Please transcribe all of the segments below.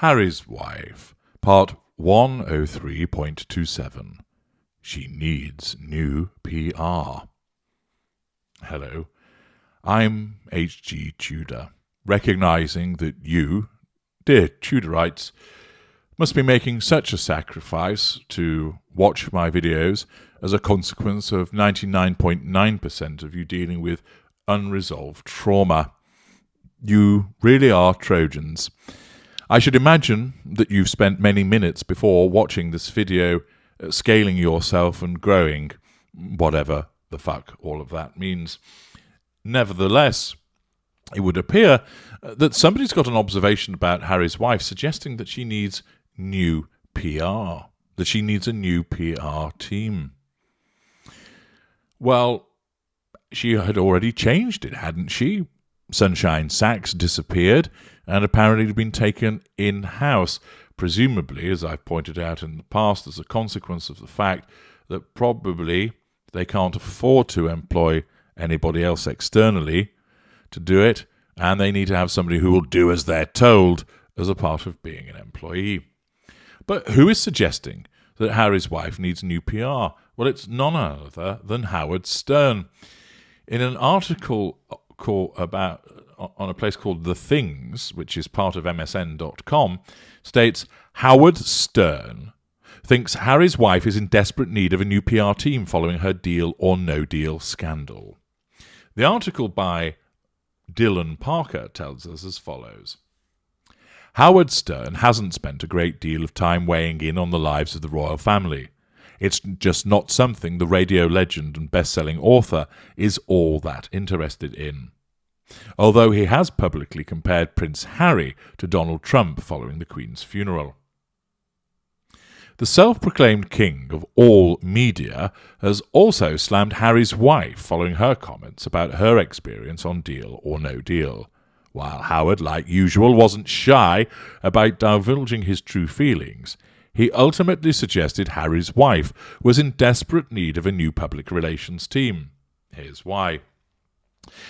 Harry's Wife, Part 103.27. She needs new PR. Hello, I'm H.G. Tudor, recognising that you, dear Tudorites, must be making such a sacrifice to watch my videos as a consequence of 99.9% of you dealing with unresolved trauma. You really are Trojans. I should imagine that you've spent many minutes before watching this video scaling yourself and growing, whatever the fuck all of that means. Nevertheless, it would appear that somebody's got an observation about Harry's wife suggesting that she needs new PR, that she needs a new PR team. Well, she had already changed it, hadn't she? Sunshine Sachs disappeared and apparently had been taken in-house, presumably, as I've pointed out in the past, as a consequence of the fact that probably they can't afford to employ anybody else externally to do it, and they need to have somebody who will do as they're told as a part of being an employee. But who is suggesting that Harry's wife needs new PR? Well, it's none other than Howard Stern. In an article on a place called The Things, which is part of MSN.com, states, Howard Stern thinks Harry's wife is in desperate need of a new PR team following her Deal or No Deal scandal. The article by Dylan Parker tells us as follows. Howard Stern hasn't spent a great deal of time weighing in on the lives of the royal family. It's just not something the radio legend and best-selling author is all that interested in. Although he has publicly compared Prince Harry to Donald Trump following the Queen's funeral. The self-proclaimed king of all media has also slammed Harry's wife following her comments about her experience on Deal or No Deal, while Howard, like usual, wasn't shy about divulging his true feelings. He ultimately suggested Harry's wife was in desperate need of a new public relations team. Here's why.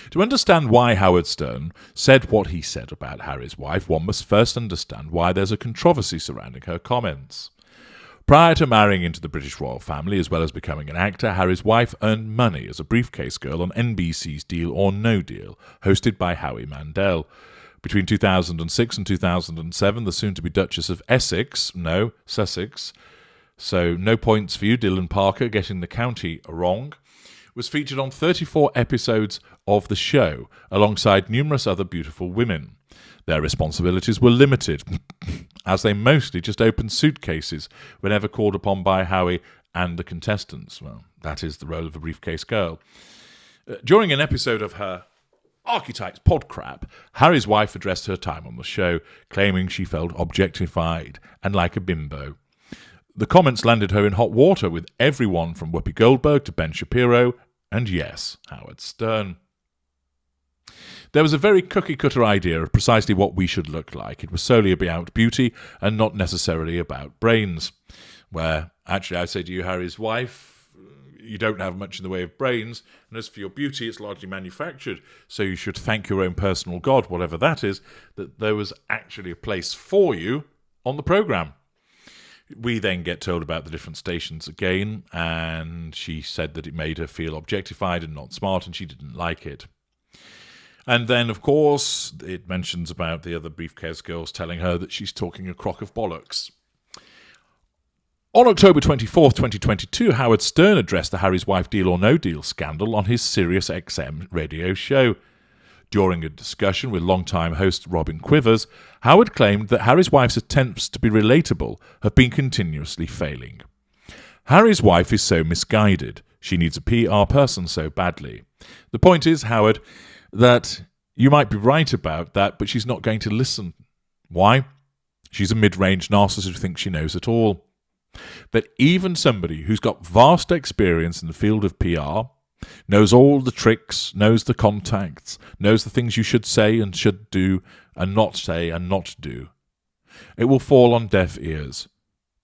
To understand why Howard Stern said what he said about Harry's wife, one must first understand why there's a controversy surrounding her comments. Prior to marrying into the British royal family, as well as becoming an actor, Harry's wife earned money as a briefcase girl on NBC's Deal or No Deal, hosted by Howie Mandel. Between 2006 and 2007, the soon-to-be Duchess of Sussex, so no points for you, Dylan Parker, getting the county wrong, was featured on 34 episodes of the show, alongside numerous other beautiful women. Their responsibilities were limited, as they mostly just opened suitcases whenever called upon by Howie and the contestants. Well, that is the role of a briefcase girl. During an episode of her Archetypes Podcrap, Harry's wife addressed her time on the show, claiming she felt objectified and like a bimbo. The comments landed her in hot water with everyone from Whoopi Goldberg to Ben Shapiro and, yes, Howard Stern. There was a very cookie-cutter idea of precisely what we should look like. It was solely about beauty and not necessarily about brains. Where, actually, I say to you, Harry's wife, you don't have much in the way of brains, and as for your beauty, it's largely manufactured, so you should thank your own personal god, whatever that is, that there was actually a place for you on the programme. We then get told about the different stations again, and she said that it made her feel objectified and not smart, and she didn't like it. And then, of course, it mentions about the other briefcase girls telling her that she's talking a crock of bollocks. On October 24th, 2022, Howard Stern addressed the Harry's wife Deal or No Deal scandal on his Sirius XM radio show. During a discussion with longtime host Robin Quivers, Howard claimed that Harry's wife's attempts to be relatable have been continuously failing. Harry's wife is so misguided. She needs a PR person so badly. The point is, Howard, that you might be right about that, but she's not going to listen. Why? She's a mid-range narcissist who thinks she knows it all. But even somebody who's got vast experience in the field of PR, knows all the tricks, knows the contacts, knows the things you should say and should do and not say and not do, it will fall on deaf ears.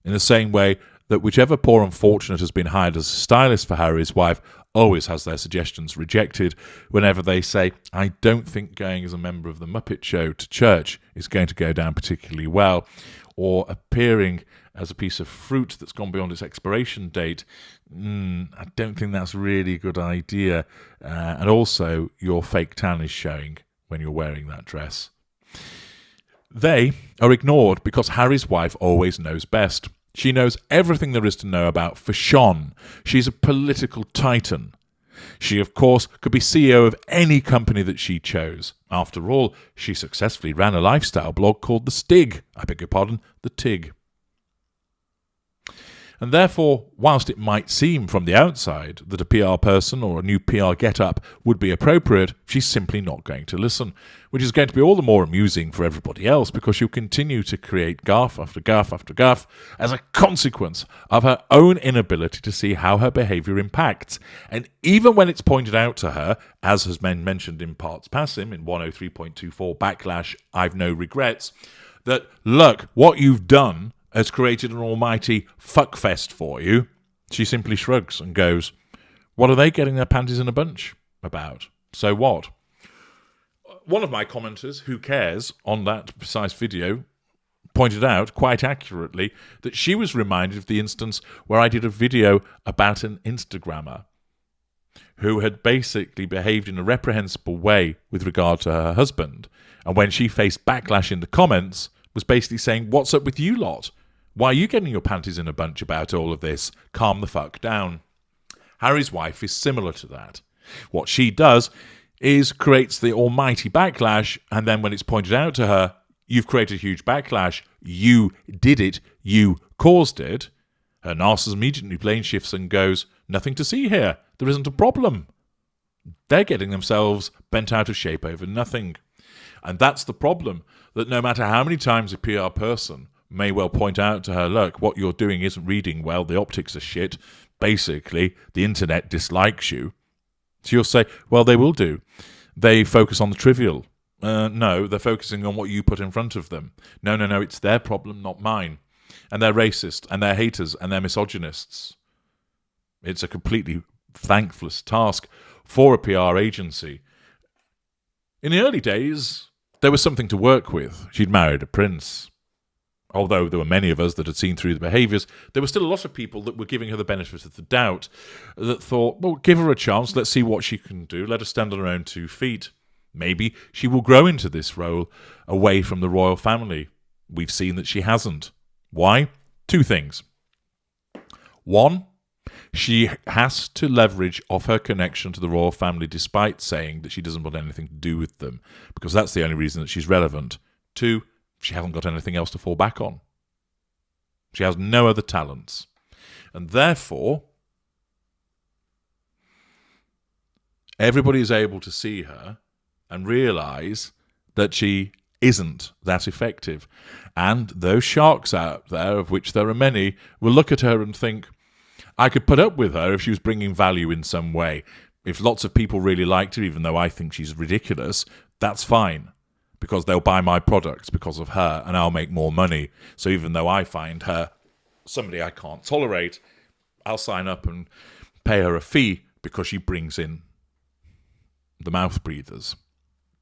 In the same way that whichever poor unfortunate has been hired as a stylist for Harry's wife always has their suggestions rejected whenever they say, I don't think going as a member of the Muppet Show to church is going to go down particularly well, or appearing as a piece of fruit that's gone beyond its expiration date. I don't think that's really a good idea. And also, your fake tan is showing when you're wearing that dress. They are ignored because Harry's wife always knows best. She knows everything there is to know about fashion. She's a political titan. She, of course, could be CEO of any company that she chose. After all, she successfully ran a lifestyle blog called The Tig. And therefore, whilst it might seem from the outside that a PR person or a new PR get-up would be appropriate, she's simply not going to listen, which is going to be all the more amusing for everybody else because she'll continue to create gaffe after gaffe after gaffe as a consequence of her own inability to see how her behaviour impacts. And even when it's pointed out to her, as has been mentioned in parts passim in 103.24 Backlash, I've no regrets, that, look, what you've done has created an almighty fuckfest for you, she simply shrugs and goes, what are they getting their panties in a bunch about? So what? One of my commenters, who cares, on that precise video, pointed out, quite accurately, that she was reminded of the instance where I did a video about an Instagrammer who had basically behaved in a reprehensible way with regard to her husband, and when she faced backlash in the comments, was basically saying, what's up with you lot? Why are you getting your panties in a bunch about all of this? Calm the fuck down. Harry's wife is similar to that. What she does is creates the almighty backlash, and then when it's pointed out to her, you've created a huge backlash, you did it, you caused it, her narcissism immediately plane shifts and goes, nothing to see here, there isn't a problem. They're getting themselves bent out of shape over nothing. And that's the problem, that no matter how many times a PR person may well point out to her, look, what you're doing isn't reading well, the optics are shit, basically, the internet dislikes you. So you'll say, well, they will do. They focus on the trivial. No, they're focusing on what you put in front of them. No, it's their problem, not mine. And they're racist, and they're haters, and they're misogynists. It's a completely thankless task for a PR agency. In the early days, there was something to work with. She'd married a prince. Although there were many of us that had seen through the behaviours, there were still a lot of people that were giving her the benefit of the doubt, that thought, well, give her a chance, let's see what she can do, let her stand on her own 2 feet. Maybe she will grow into this role away from the royal family. We've seen that she hasn't. Why? 2 things. 1, she has to leverage off her connection to the royal family despite saying that she doesn't want anything to do with them, because that's the only reason that she's relevant. 2, she hasn't got anything else to fall back on. She has no other talents. And therefore, everybody is able to see her and realise that she isn't that effective. And those sharks out there, of which there are many, will look at her and think, I could put up with her if she was bringing value in some way. If lots of people really liked her, even though I think she's ridiculous, that's fine. Because they'll buy my products because of her, and I'll make more money. So even though I find her somebody I can't tolerate, I'll sign up and pay her a fee because she brings in the mouth breathers.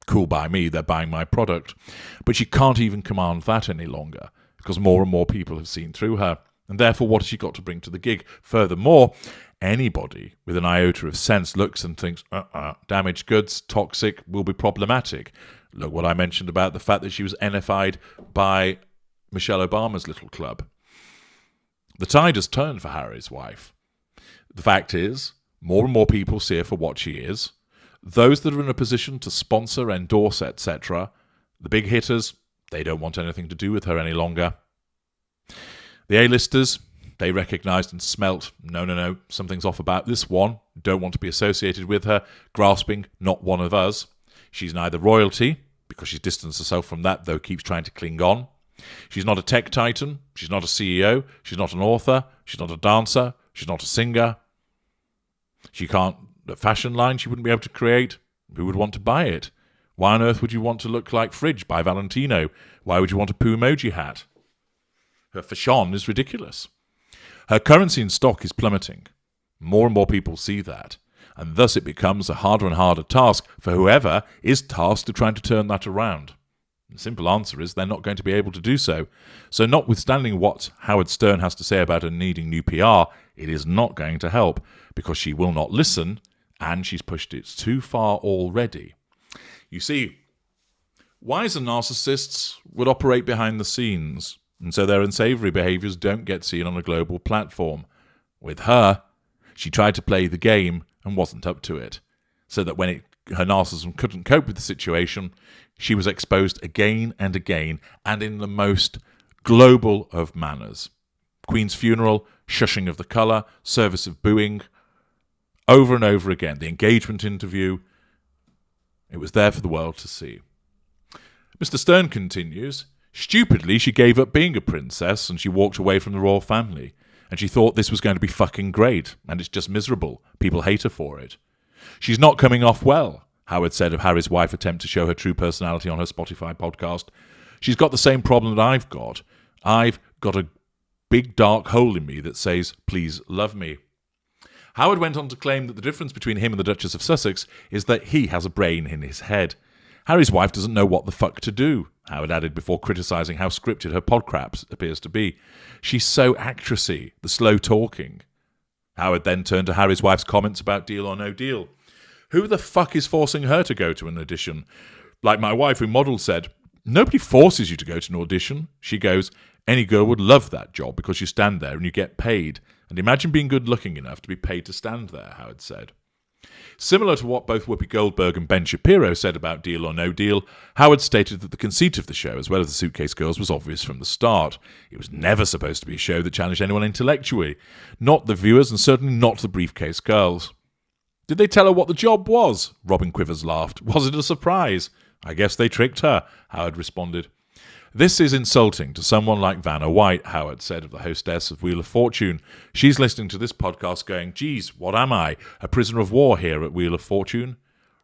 Cool by me, they're buying my product. But she can't even command that any longer because more and more people have seen through her. And therefore, what has she got to bring to the gig? Furthermore, anybody with an iota of sense looks and thinks, damaged goods, toxic, will be problematic. Look what I mentioned about the fact that she was NFI'd by Michelle Obama's little club. The tide has turned for Harry's wife. The fact is, more and more people see her for what she is. Those that are in a position to sponsor, endorse, etc., the big hitters, they don't want anything to do with her any longer. The A-listers, they recognised and smelt, no, something's off about this one, don't want to be associated with her, grasping, not one of us. She's neither royalty, because she's distanced herself from that, though keeps trying to cling on. She's not a tech titan, she's not a CEO, she's not an author, she's not a dancer, she's not a singer. She can't, a fashion line she wouldn't be able to create. Who would want to buy it? Why on earth would you want to look like Fridge by Valentino? Why would you want a poo emoji hat? Her fashion is ridiculous. Her currency in stock is plummeting. More and more people see that. and thus it becomes a harder and harder task for whoever is tasked with trying to turn that around. The simple answer is they're not going to be able to do so. So notwithstanding what Howard Stern has to say about her needing new PR, it is not going to help, because she will not listen, and she's pushed it too far already. You see, wiser narcissists would operate behind the scenes, and so their unsavoury behaviours don't get seen on a global platform. With her, she tried to play the game and wasn't up to it, so that when her narcissism couldn't cope with the situation, she was exposed again and again, and in the most global of manners. Queen's funeral, shushing of the colour, service of booing, over and over again. The engagement interview, it was there for the world to see. Mr. Stern continues, stupidly she gave up being a princess and she walked away from the royal family, and she thought this was going to be fucking great, and it's just miserable. People hate her for it. She's not coming off well, Howard said of Harry's wife attempt to show her true personality on her Spotify podcast. She's got the same problem that I've got. I've got a big dark hole in me that says, please love me. Howard went on to claim that the difference between him and the Duchess of Sussex is that he has a brain in his head. Harry's wife doesn't know what the fuck to do, Howard added before criticising how scripted her podcrap appears to be. She's so actressy, the slow talking. Howard then turned to Harry's wife's comments about Deal or No Deal. Who the fuck is forcing her to go to an audition? Like my wife who modelled said, nobody forces you to go to an audition. She goes, any girl would love that job because you stand there and you get paid. And imagine being good looking enough to be paid to stand there, Howard said. Similar to what both Whoopi Goldberg and Ben Shapiro said about Deal or No Deal, Howard stated that the conceit of the show, as well as the Suitcase Girls, was obvious from the start. It was never supposed to be a show that challenged anyone intellectually. Not the viewers, and certainly not the Briefcase Girls. Did they tell her what the job was? Robin Quivers laughed. Was it a surprise? I guess they tricked her, Howard responded. This is insulting to someone like Vanna White, Howard said of the hostess of Wheel of Fortune. She's listening to this podcast going, geez, what am I, a prisoner of war here at Wheel of Fortune?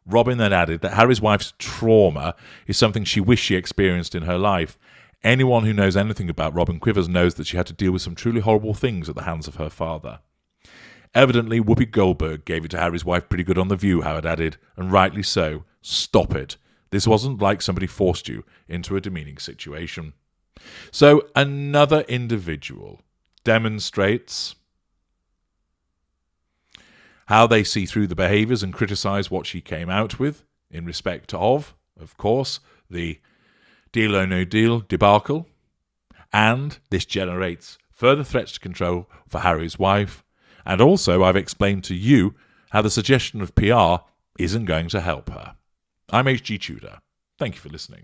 Robin then added that Harry's wife's trauma is something she wished she experienced in her life. Anyone who knows anything about Robin Quivers knows that she had to deal with some truly horrible things at the hands of her father. Evidently, Whoopi Goldberg gave it to Harry's wife pretty good on The View, Howard added, and rightly so. Stop it. This wasn't like somebody forced you into a demeaning situation. So another individual demonstrates how they see through the behaviours and criticise what she came out with in respect of course, the Deal or No Deal debacle. And this generates further threats to control for Harry's wife. And also, I've explained to you how the suggestion of PR isn't going to help her. I'm H.G. Tudor. Thank you for listening.